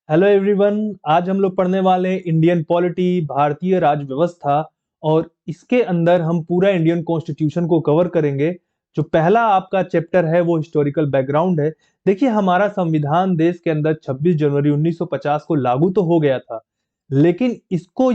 Hello everyone. आज हम लोग पढ़ने वाले हैं इंडियन पॉलिटी, भारतीय राज्य व्यवस्था। और इसके अंदर हम पूरा इंडियन कॉन्स्टिट्यूशन को कवर करेंगे। जो पहला आपका चैप्टर है वो हिस्टोरिकल बैकग्राउंड है। देखिए, हमारा संविधान देश के अंदर 26 जनवरी 1950 को लागू तो हो गया था, लेकिन इसको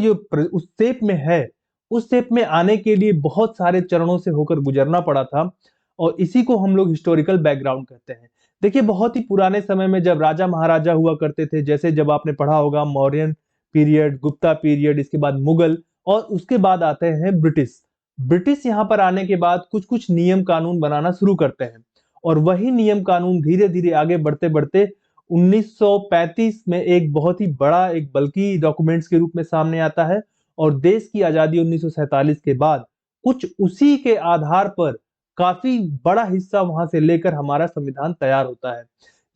उस शेप में है, उस शेप में आने के लिए बहुत सारे चरणों से होकर गुजरना पड़ा था। और इसी को हम लोग हिस्टोरिकल बैकग्राउंड कहते हैं। देखिए, बहुत ही पुराने समय में जब राजा महाराजा हुआ करते थे, जैसे जब आपने पढ़ा होगा मौर्यन पीरियड, गुप्ता पीरियड, इसके बाद मुगल, और उसके बाद आते हैं ब्रिटिश। ब्रिटिश यहाँ पर आने के बाद कुछ कुछ नियम कानून बनाना शुरू करते हैं, और वही नियम कानून धीरे धीरे आगे बढ़ते बढ़ते 1935 में एक बहुत ही बड़ा, एक बल्कि डॉक्यूमेंट्स के रूप में सामने आता है। और देश की आजादी 1947 के बाद कुछ उसी के आधार पर काफी बड़ा हिस्सा वहां से लेकर हमारा संविधान तैयार होता है।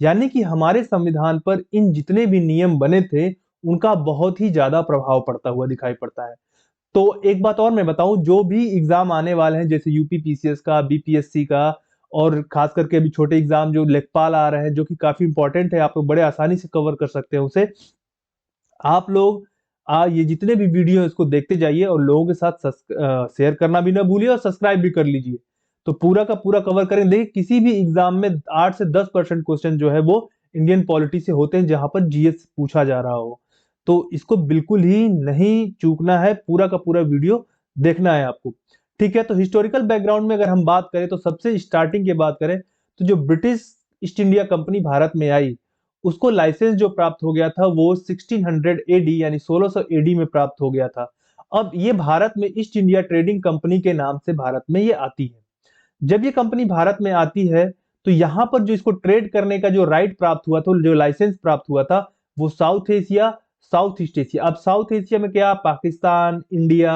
यानी कि हमारे संविधान पर इन जितने भी नियम बने थे, उनका बहुत ही ज्यादा प्रभाव पड़ता हुआ दिखाई पड़ता है। तो एक बात और मैं बताऊं, जो भी एग्जाम आने वाले हैं, जैसे यूपी पीसीएस का, बीपीएससी का, और खास करके अभी छोटे एग्जाम जो लेखपाल आ रहे हैं, जो कि काफी इंपॉर्टेंट है, आप लोग बड़े आसानी से कवर कर सकते हैं उसे। आप लोग ये जितने भी वीडियो है इसको देखते जाइए, और लोगों के साथ शेयर करना भी ना भूलिए, और सब्सक्राइब भी कर लीजिए। तो पूरा का पूरा कवर करें। देखिए, किसी भी एग्जाम में 8 से 10% क्वेश्चन जो है वो इंडियन पॉलिटी से होते हैं, जहां पर जीएस पूछा जा रहा हो। तो इसको बिल्कुल ही नहीं चूकना है, पूरा का पूरा वीडियो देखना है आपको। ठीक है, तो हिस्टोरिकल बैकग्राउंड में अगर हम बात करें, तो सबसे स्टार्टिंग की बात करें, तो जो British east India company Bharat में आई, उसको लाइसेंस जो प्राप्त हो गया था वो 1600 एडी यानी 1600 एडी में प्राप्त हो गया था। अब ये भारत में ईस्ट इंडिया ट्रेडिंग कंपनी के नाम से भारत में ये आती है। जब ये कंपनी भारत में आती है, तो यहाँ पर जो इसको ट्रेड करने का जो राइट प्राप्त हुआ था, जो लाइसेंस प्राप्त हुआ था, वो south Asia, south east Asia. अब साउथ एशिया में क्या, पाकिस्तान, इंडिया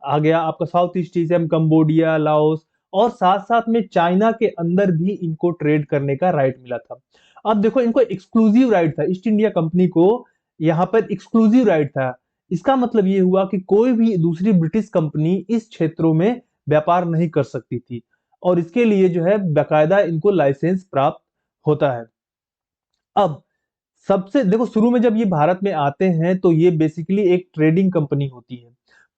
आ गया आपका। साउथ ईस्ट एशिया में कंबोडिया, लाओस, और साथ साथ में चाइना के अंदर भी इनको ट्रेड करने का राइट मिला था। अब देखो, इनको एक्सक्लूसिव राइट था, ईस्ट इंडिया कंपनी को यहाँ पर एक्सक्लूसिव राइट था। इसका मतलब ये हुआ कि कोई भी दूसरी ब्रिटिश कंपनी इस क्षेत्रों में व्यापार नहीं कर सकती थी, और इसके लिए जो है बाकायदा इनको लाइसेंस प्राप्त होता है। अब सबसे देखो, शुरू में जब ये भारत में आते हैं, तो ये बेसिकली एक ट्रेडिंग कंपनी होती है,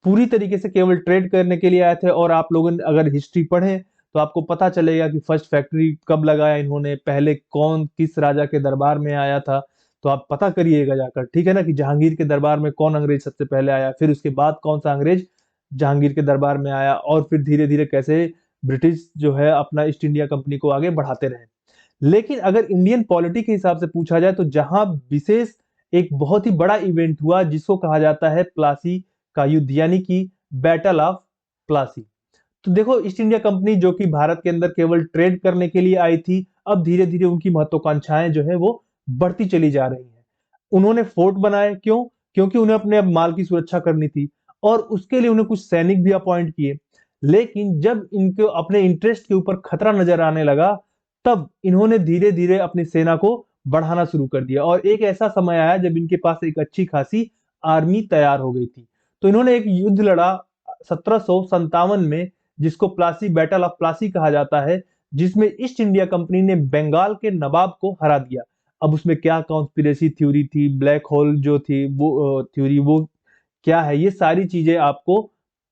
पूरी तरीके से केवल ट्रेड करने के लिए आए थे। और आप लोगों ने अगर हिस्ट्री पढ़े, तो आपको पता चलेगा कि फर्स्ट फैक्ट्री कब लगाया इन्होंने, पहले कौन किस राजा के दरबार में आया था। तो आप पता करिएगा जाकर, ठीक है ना, कि जहांगीर के दरबार में कौन अंग्रेज सबसे पहले आया, फिर उसके बाद कौन सा अंग्रेज जहांगीर के दरबार में आया, और फिर धीरे धीरे कैसे ब्रिटिश जो है अपना ईस्ट इंडिया कंपनी को आगे बढ़ाते रहे। लेकिन अगर इंडियन पॉलिटी के हिसाब से पूछा जाए, तो जहां विशेष एक बहुत ही बड़ा इवेंट हुआ, जिसको कहा जाता है प्लासी का युद्ध, यानी कि बैटल ऑफ प्लासी। तो देखो, ईस्ट इंडिया कंपनी जो कि भारत के अंदर केवल ट्रेड करने के लिए आई थी, अब धीरे धीरे उनकी महत्वाकांक्षाएं जो है वो बढ़ती चली जा रही हैं। उन्होंने फोर्ट बनाए, क्यों? क्योंकि उन्हें अपने अब माल की सुरक्षा करनी थी, और उसके लिए उन्हें कुछ सैनिक भी अपॉइंट किए। लेकिन जब इनको अपने इंटरेस्ट के ऊपर खतरा नजर आने लगा, तब इन्होंने धीरे धीरे अपनी सेना को बढ़ाना शुरू कर दिया, और एक ऐसा समय आया जब इनके पास एक अच्छी खासी आर्मी तैयार हो गई थी। तो इन्होंने एक युद्ध लड़ा 1757 में, जिसको प्लासी, बैटल ऑफ प्लासी कहा जाता है, जिसमें ईस्ट इंडिया कंपनी ने बंगाल के नवाब को हरा दिया। अब उसमें क्या कॉन्स्पिरेसी थ्योरी थी, ब्लैक होल जो थी वो थ्योरी, वो क्या है, ये सारी चीजें आपको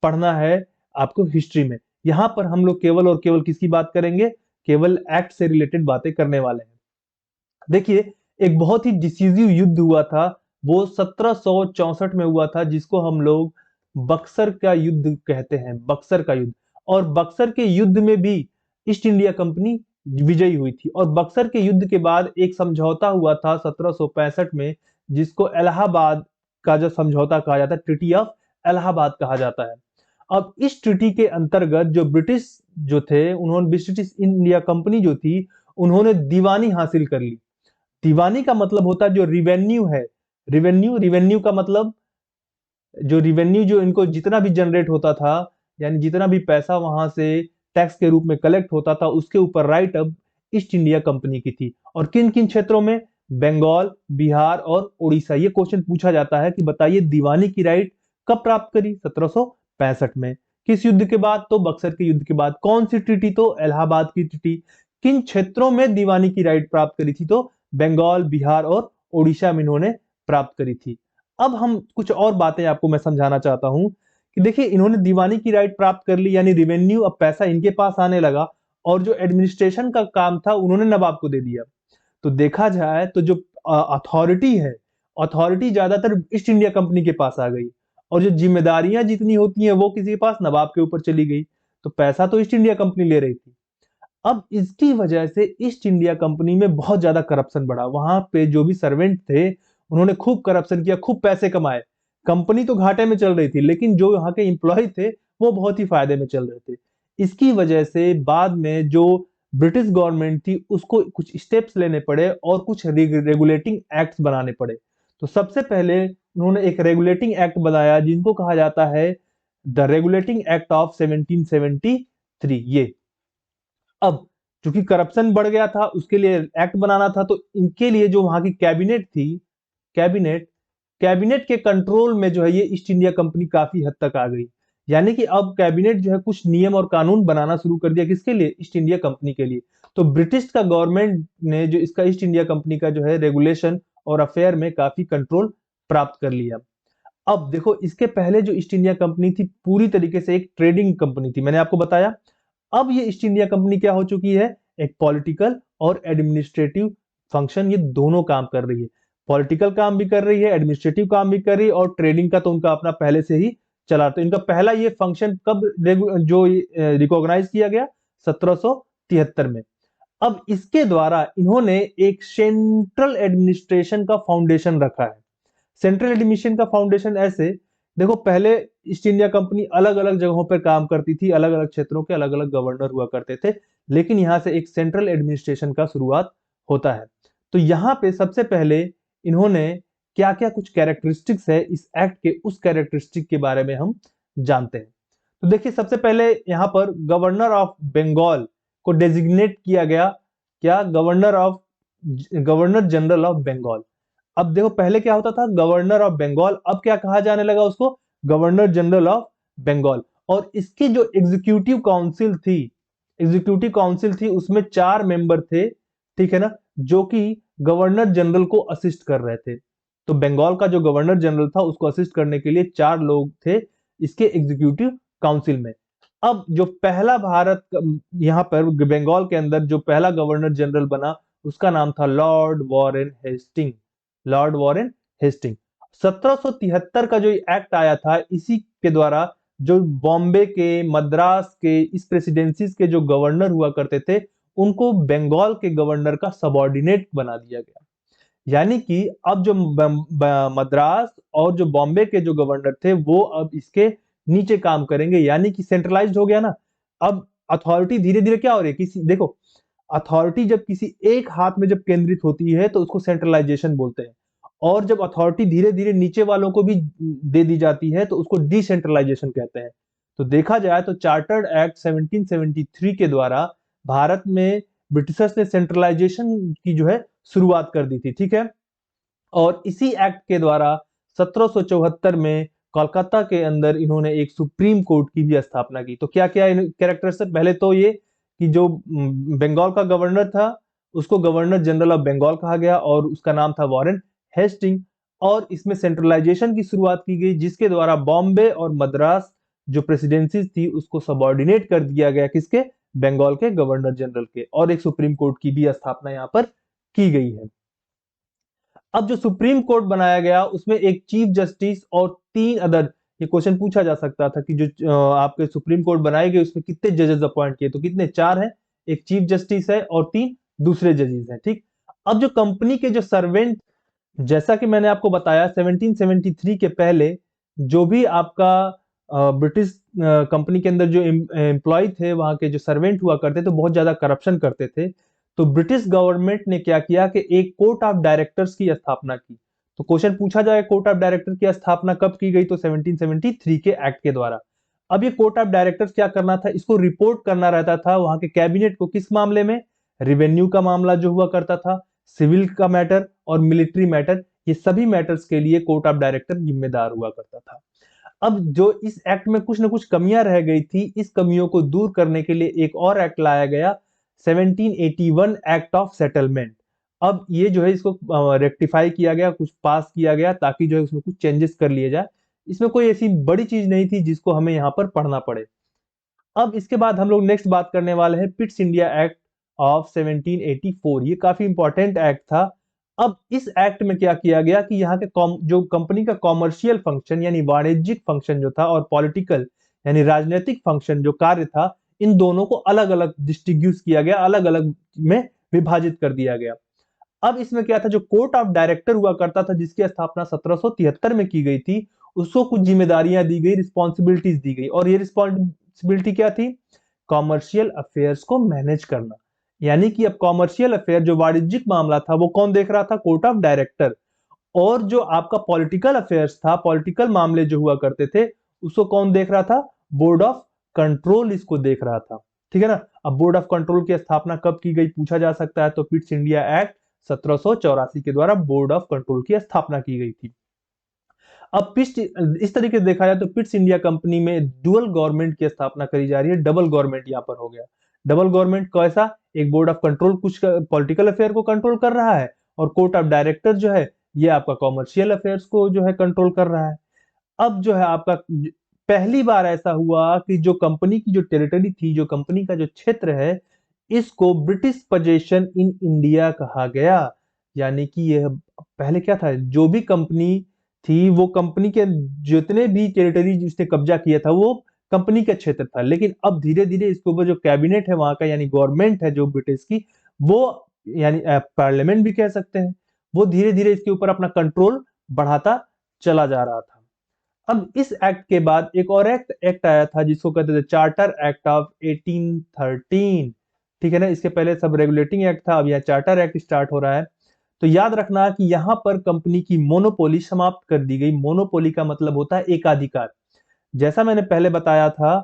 पढ़ना है, आपको हिस्ट्री में। यहां पर हम लोग केवल और केवल किसकी बात करेंगे, केवल एक्ट से रिलेटेड बातें करने वाले हैं। देखिए, एक बहुत ही डिसीजिव युद्ध हुआ था, वो 1764 में हुआ था, जिसको हम लोग बक्सर का युद्ध कहते हैं, बक्सर का युद्ध। और बक्सर के युद्ध में भी ईस्ट इंडिया कंपनी विजयी हुई थी। और बक्सर के युद्ध के बाद एक समझौता हुआ था 1765 में, जिसको इलाहाबाद का जो समझौता कहा जाता है, ट्रीटी ऑफ इलाहाबाद कहा जाता है। अब इस ट्रीटी के अंतर्गत जो ब्रिटिश जो थे, उन्होंने ब्रिटिश इंडिया कंपनी जो थी, उन्होंने दीवानी हासिल कर ली। दीवानी का मतलब होता है जो रिवेन्यू है, रिवेन्यू, रिवेन्यू का मतलब जो रिवेन्यू जो इनको जितना भी जनरेट होता था, यानी जितना भी पैसा वहां से टैक्स के रूप में कलेक्ट होता था, उसके ऊपर राइट अब ईस्ट इंडिया कंपनी की थी। और किन किन क्षेत्रों में, बंगाल, बिहार और उड़ीसा। ये क्वेश्चन पूछा जाता है कि बताइए, दीवानी की राइट कब प्राप्त करी? 1765 में। किस युद्ध के बाद? तो बक्सर के युद्ध के बाद। कौन सी ट्रीटी? तो इलाहाबाद की ट्रीटी। किन क्षेत्रों में दीवानी की राइट प्राप्त करी थी? तो बंगाल, बिहार और उड़ीसा में इन्होंने प्राप्त करी थी। अब हम कुछ और बातें आपको मैं समझाना चाहता हूं कि देखिए, इन्होंने दीवानी की राइट प्राप्त कर ली, यानी रिवेन्यू, अब पैसा इनके पास आने लगा, और जो एडमिनिस्ट्रेशन का काम था उन्होंने नवाब को दे दिया। तो देखा जाए तो जो अथॉरिटी है, अथॉरिटी ज्यादातर ईस्ट इंडिया कंपनी के पास आ गई, और जो जिम्मेदारियां जितनी होती हैं वो किसी के पास, नवाब के ऊपर चली गई। तो पैसा तो ईस्ट इंडिया कंपनी ले रही थी। अब इसकी वजह से ईस्ट इंडिया कंपनी में बहुत ज्यादा करप्शन बढ़ा। वहां पे जो भी सर्वेंट थे उन्होंने खूब करप्शन किया, खूब पैसे कमाए। कंपनी तो घाटे में चल रही थी, लेकिन जो यहाँ के एम्प्लॉय थे वो बहुत ही फायदे में चल रहे थे। इसकी वजह से बाद में जो ब्रिटिश गवर्नमेंट थी उसको कुछ स्टेप्स लेने पड़े और कुछ रेगुलेटिंग एक्ट्स बनाने पड़े। तो सबसे पहले उन्होंने एक रेगुलेटिंग एक्ट बनाया जिनको कहा जाता है द रेगुलेटिंग एक्ट ऑफ 1773। ये अब चूंकि करप्शन बढ़ गया था, उसके लिए एक्ट बनाना था, तो इनके लिए जो वहां की कैबिनेट थी, कैबिनेट कैबिनेट के कंट्रोल में जो है ये ईस्ट इंडिया कंपनी काफी हद तक आ गई। यानी कि अब कैबिनेट जो है कुछ नियम और कानून बनाना शुरू कर दिया, किसके लिए? ईस्ट इंडिया कंपनी के लिए। तो ब्रिटिश का गवर्नमेंट ने जो इसका ईस्ट इंडिया कंपनी का जो है रेगुलेशन और अफेयर में काफी कंट्रोल प्राप्त कर लिया। अब देखो, इसके पहले जो ईस्ट इंडिया कंपनी थी पूरी तरीके से एक ट्रेडिंग कंपनी थी, मैंने आपको बताया। अब ये ईस्ट इंडिया कंपनी क्या हो चुकी है? एक पॉलिटिकल और एडमिनिस्ट्रेटिव फंक्शन, ये दोनों काम कर रही है। पॉलिटिकल काम भी कर रही है, एडमिनिस्ट्रेटिव काम भी कर रही है, और ट्रेडिंग का तो उनका अपना पहले से ही चला। तो इनका पहला ये फंक्शन कब जो रिकॉग्नाइज किया गया? 1773 में। अब इसके द्वारा इन्होंने एक सेंट्रल एडमिनिस्ट्रेशन का फाउंडेशन रखा है। सेंट्रल एडमिनिस्ट्रेशन का फाउंडेशन ऐसे, देखो, पहले ईस्ट इंडिया कंपनी अलग अलग जगहों पर काम करती थी, अलग अलग क्षेत्रों के अलग अलग गवर्नर हुआ करते थे, लेकिन यहां से एक सेंट्रल एडमिनिस्ट्रेशन का शुरुआत होता है। तो यहाँ पे सबसे पहले इन्होंने क्या क्या कुछ कैरेक्टरिस्टिक्स है इस एक्ट के, उस कैरेक्टरिस्टिक के बारे में हम जानते हैं। तो देखिए, सबसे पहले यहाँ पर गवर्नर ऑफ बंगाल को डेजिग्नेट किया गया, क्या? Governor general of Bengal. अब देखो, पहले क्या होता था? गवर्नर ऑफ बंगाल, अब क्या कहा जाने लगा उसको? Governor general of Bengal. और इसकी जो एग्जीक्यूटिव काउंसिल थी उसमें 4 मेंबर थे, ठीक है ना, जो कि गवर्नर जनरल को असिस्ट कर रहे थे। तो बंगाल का जो गवर्नर जनरल था उसको असिस्ट करने के लिए 4 लोग थे इसके एग्जीक्यूटिव काउंसिल में। अब जो पहला यहाँ पर बंगाल के अंदर जो पहला गवर्नर जनरल बना उसका नाम था Lord Warren Hastings. Lord Warren Hastings 1773 का जो एक्ट आया था, इसी के द्वारा जो बॉम्बे के, मद्रास के, इस प्रेसिडेंसीज के जो गवर्नर हुआ करते थे उनको बंगाल के गवर्नर का सबॉर्डिनेट बना दिया गया। यानी कि अब जो मद्रास और जो बॉम्बे के जो गवर्नर थे वो अब इसके नीचे काम करेंगे, यानी कि सेंट्रलाइज्ड हो गया ना। अब अथॉरिटी धीरे धीरे क्या हो रही है, किसी, देखो, अथॉरिटी जब किसी एक हाथ में जब केंद्रित होती है तो उसको सेंट्रलाइजेशन बोलते हैं, और जब अथॉरिटी धीरे धीरे नीचे वालों को भी दे दी जाती है तो उसको डिसेंट्रलाइजेशन कहते हैं। तो देखा जाए तो चार्टर्ड एक्ट 1773 के द्वारा भारत में ब्रिटिशर्स ने सेंट्रलाइजेशन की जो है शुरुआत कर दी थी, ठीक है। और इसी एक्ट के द्वारा 1774 में कोलकाता के अंदर इन्होंने एक सुप्रीम कोर्ट की भी स्थापना की। तो क्या क्या कैरेक्टर से, पहले तो ये कि जो बंगाल का गवर्नर था उसको गवर्नर जनरल ऑफ बंगाल कहा गया और उसका नाम था वॉरेन हेस्टिंग। और इसमें सेंट्रलाइजेशन की शुरुआत की गई जिसके द्वारा बॉम्बे और मद्रास जो प्रेसिडेंसी थी उसको सबॉर्डिनेट कर दिया गया, किसके? बंगाल के गवर्नर जनरल के। और एक सुप्रीम कोर्ट की भी स्थापना यहाँ पर की गई है। अब जो सुप्रीम कोर्ट बनाया गया उसमें एक चीफ जस्टिस और 3 अदर, ये क्वेश्चन पूछा जा सकता था कि जो आपके सुप्रीम कोर्ट बनाए गए उसमें कितने जजेस अपॉइंट किए, तो कितने? 4 हैं। एक चीफ जस्टिस है और 3 दूसरे जजेस हैं, ठीक। अब जो कंपनी के जो सर्वेंट, जैसा कि मैंने आपको बताया 1773 के पहले जो भी आपका ब्रिटिश कंपनी के अंदर जो एम्प्लॉय थे, वहां के जो सर्वेंट हुआ करते थे, बहुत ज्यादा करप्शन करते थे। तो ब्रिटिश गवर्नमेंट ने क्या किया कि एक कोर्ट ऑफ डायरेक्टर्स की स्थापना की। तो क्वेश्चन पूछा जाए कोर्ट ऑफ डायरेक्टर की स्थापना कब की गई, तो 1773 के एक्ट के द्वारा। अब ये कोर्ट ऑफ डायरेक्टर्स क्या करना था? इसको रिपोर्ट करना रहता था वहां के कैबिनेट को, किस मामले में? रिवेन्यू का मामला जो हुआ करता था, सिविल का मैटर और मिलिट्री मैटर, ये सभी मैटर्स के लिए कोर्ट ऑफ डायरेक्टर जिम्मेदार हुआ करता था। अब जो इस एक्ट में कुछ ना कुछ कमियां रह गई थी, इस कमियों को दूर करने के लिए एक और एक्ट लाया गया, 1781 एक्ट ऑफ सेटलमेंट। अब ये जो है इसको रेक्टिफाई किया गया, कुछ पास किया गया ताकि जो है उसमें कुछ चेंजेस कर लिए जाए। इसमें कोई ऐसी बड़ी चीज नहीं थी जिसको हमें यहाँ पर पढ़ना पड़े। अब इसके बाद हम लोग नेक्स्ट बात करने वाले हैं पिट्स इंडिया एक्ट ऑफ 1784। ये काफी इंपॉर्टेंट एक्ट था। अब इस एक्ट में क्या किया गया कि यहाँ के जो कंपनी का कॉमर्शियल फंक्शन यानी वाणिज्यिक फंक्शन जो था और पॉलिटिकल यानी राजनीतिक फंक्शन जो कार्य था, इन दोनों को अलग अलग डिस्ट्रीब्यूट किया गया, अलग अलग में विभाजित कर दिया गया। अब इसमें क्या था, जो कोर्ट ऑफ डायरेक्टर हुआ करता था जिसकी स्थापना 1773 में की गई थी, उसको कुछ जिम्मेदारियां दी गई, रिस्पॉन्सिबिलिटीज दी गई। और ये रिस्पॉन्सिबिलिटी क्या थी? कॉमर्शियल अफेयर्स को मैनेज करना। यानी कि अब कॉमर्शियल अफेयर जो वाणिज्यिक मामला था वो कौन देख रहा था? Court of director. और जो आपका पॉलिटिकल अफेयर्स था, पॉलिटिकल मामले जो हुआ करते थे, उसको कौन देख रहा था? बोर्ड ऑफ कंट्रोल इसको देख रहा था। ठीक है ना। अब बोर्ड ऑफ कंट्रोल की स्थापना कब की गई पूछा जा सकता है, तो पिट्स इंडिया एक्ट 1784 के द्वारा बोर्ड ऑफ कंट्रोल की स्थापना की गई थी। अब पिट्स इस तरीके से देखा जाए तो पिट्स इंडिया कंपनी में डुअल गवर्नमेंट की स्थापना करी जा रही है, डबल गवर्नमेंट यहां पर हो गया। डबल गवर्नमेंट कैसा? एक बोर्ड ऑफ कंट्रोल कुछ पॉलिटिकल अफेयर को कंट्रोल कर रहा है, और कोर्ट ऑफ डायरेक्टर जो है ये आपका कॉमर्शियल अफेयर्स को जो है कंट्रोल कर रहा है। अब जो है आपका पहली बार ऐसा हुआ कि जो कंपनी की जो टेरिटरी थी, जो कंपनी का जो क्षेत्र है, इसको ब्रिटिश पोजेशन इन इंडिया कहा गया। यानी कि यह पहले क्या था, जो भी कंपनी थी वो कंपनी के जितने भी टेरिटरी जिसने कब्जा किया था वो कंपनी का क्षेत्र था। लेकिन अब धीरे धीरे इसके ऊपर जो कैबिनेट है वहां का, यानी गवर्नमेंट है जो ब्रिटिश की, वो यानी पार्लियामेंट भी कह सकते हैं, वो धीरे धीरे इसके ऊपर अपना कंट्रोल बढ़ाता चला जा रहा था। अब इस एक्ट के बाद एक और एक्ट आया था जिसको कहते थे चार्टर एक्ट ऑफ 1813। ठीक है ना। इसके पहले सब रेगुलेटिंग एक्ट था, अब यह चार्टर एक्ट स्टार्ट हो रहा है। तो याद रखना कि यहां पर कंपनी की मोनोपोली समाप्त कर दी गई। मोनोपोली का मतलब होता है एकाधिकार। जैसा मैंने पहले बताया था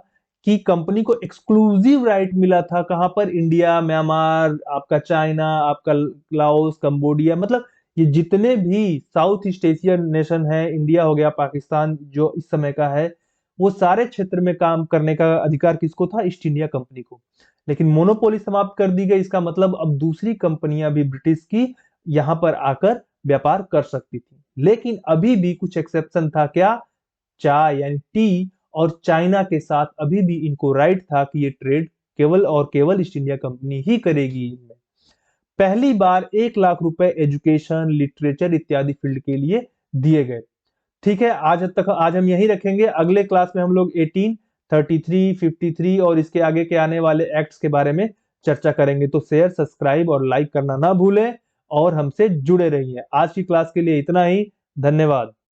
कि कंपनी को एक्सक्लूसिव राइट मिला था, कहां पर? इंडिया, म्यांमार, आपका चाइना, आपका लाओस, कंबोडिया, मतलब ये जितने भी साउथ ईस्ट एशियन नेशन है, इंडिया हो गया, पाकिस्तान जो इस समय का है, वो सारे क्षेत्र में काम करने का अधिकार किसको था? ईस्ट इंडिया कंपनी को। लेकिन मोनोपोली समाप्त कर दी गई, इसका मतलब अब दूसरी कंपनियां भी ब्रिटिश की यहां पर आकर व्यापार कर सकती थी। लेकिन अभी भी कुछ एक्सेप्शन था। क्या? चाय यानी टी और चाइना के साथ अभी भी इनको राइट था कि ये ट्रेड केवल और केवल ईस्ट इंडिया कंपनी ही करेगी। इनमें पहली बार 1 लाख रुपए एजुकेशन, लिटरेचर इत्यादि फील्ड के लिए दिए गए। ठीक है, आज हम यही रखेंगे। अगले क्लास में हम लोग 1833, 53 और इसके आगे के आने वाले एक्ट्स के बारे में चर्चा करेंगे। तो शेयर, सब्सक्राइब और लाइक करना ना भूलें और हमसे जुड़े रहिए। आज की क्लास के लिए इतना ही। धन्यवाद।